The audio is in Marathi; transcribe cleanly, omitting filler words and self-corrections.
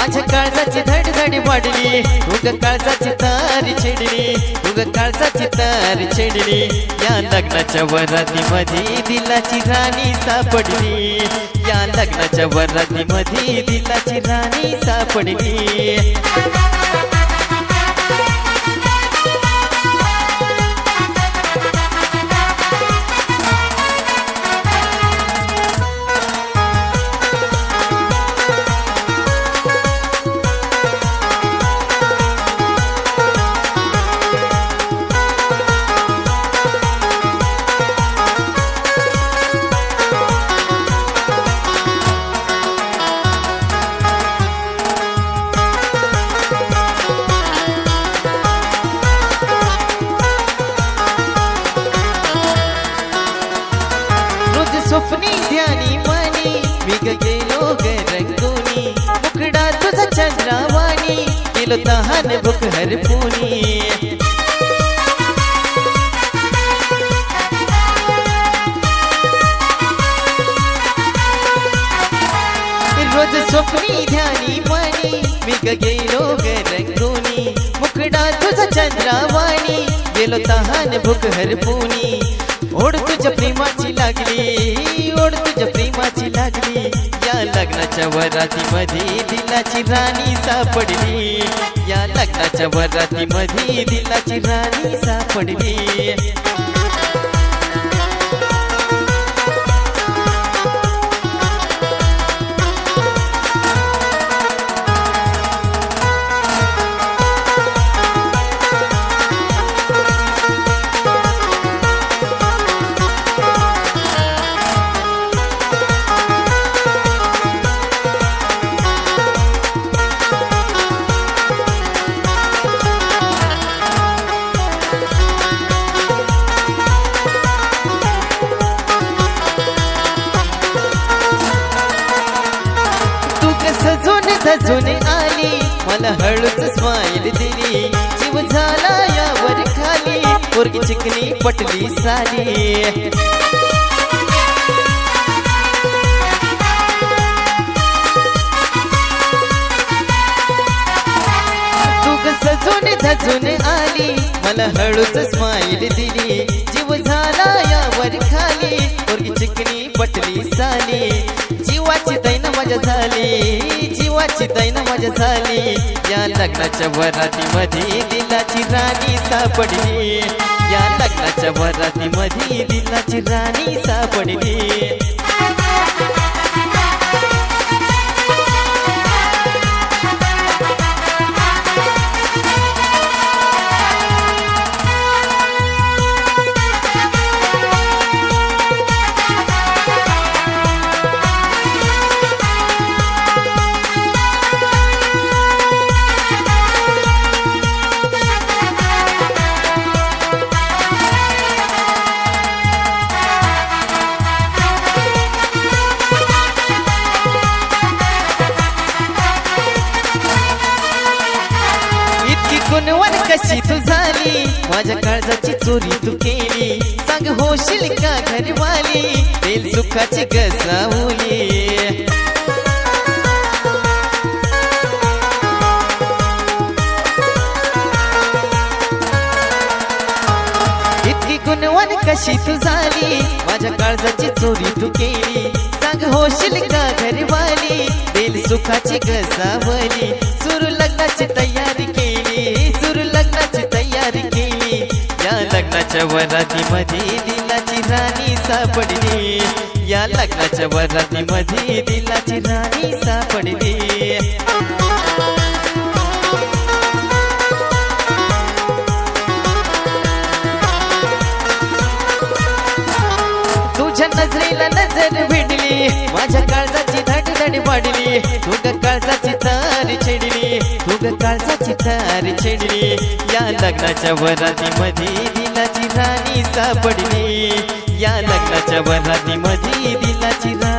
माझ्या काळजाची धडधड वाढली, तुग काळजाची तार छेडली, तुग काळजाची तार छेडली। या लग्नाच्या वरातीमध्ये दिलाची राणी सापडली, या लग्नाच्या वरातीमध्ये दिलाची राणी सापडली। स्वप्नी ध्यानी मनी मी गेलो ग रंगोनी, मुखडा तुझा चंद्रावाणी गेलो तहान भूक हरपुनी। रोज स्वप्नी ध्यानी मनी मी गेलो ग रंगोनी, मुखडा तुझा चंद्रावाणी गेलो तहान भूक हरपुनी। ओढ तुझ्या प्रेमाची लागली, ओढ तुझ्या प्रेमाची लागली, या लग्नाच्या वरातीमध्ये दिलाची राणी सापडली, या लग्नाच्या वरातीमध्ये दिलाची राणी सापडली। सजून धजून आली, मला हळूच स्माईल दिली, जीव झाला यावर खाली, पोरगी चिकनी पटली साली। तू सजून धजून आली, मला हळूच स्माईल दिली, जीव झाला यावर खाली, पोरगी चिकनी पटली साली। जीवाची दैन मजा झाली, जीवाची दैन मजा झाली, या लग्नाच्या वरातीमध्ये दिलाची राणी सापडली, या लग्नाच्या वरातीमध्ये दिलाची राणी सापडली। गुणवान कशी तू झाली, माझ्या काळजाची चोरी तू केली, सांग होशील का घरवाली, तेल सुखाची गसावली। इतकी गुणवान कशी तू झाली, माझ्या काळजाची चोरी तू केली, सांग होशील का घरवाली, तेल सुखाची गसावली। सुरू लग्नाची तयारी केली, सुरू लग्नाची तयारी केली, या लग्नाच्या वरातीमध्ये दिलाची राणी सापडली, या लग्नाच्या वरातीमध्ये दिलाची राणी सापडली। तुझ्या नजरेला नजर भिडली, माझ्या काळजाची धडधड वाढली, तुग काळजाची तार छेडली, तुग काळजाची तार छेडली, या लग्नाच्या वरातीमध्ये दिलाची राणी सापडली, या लग्नाच्या वरातीमध्ये दिलाची राणी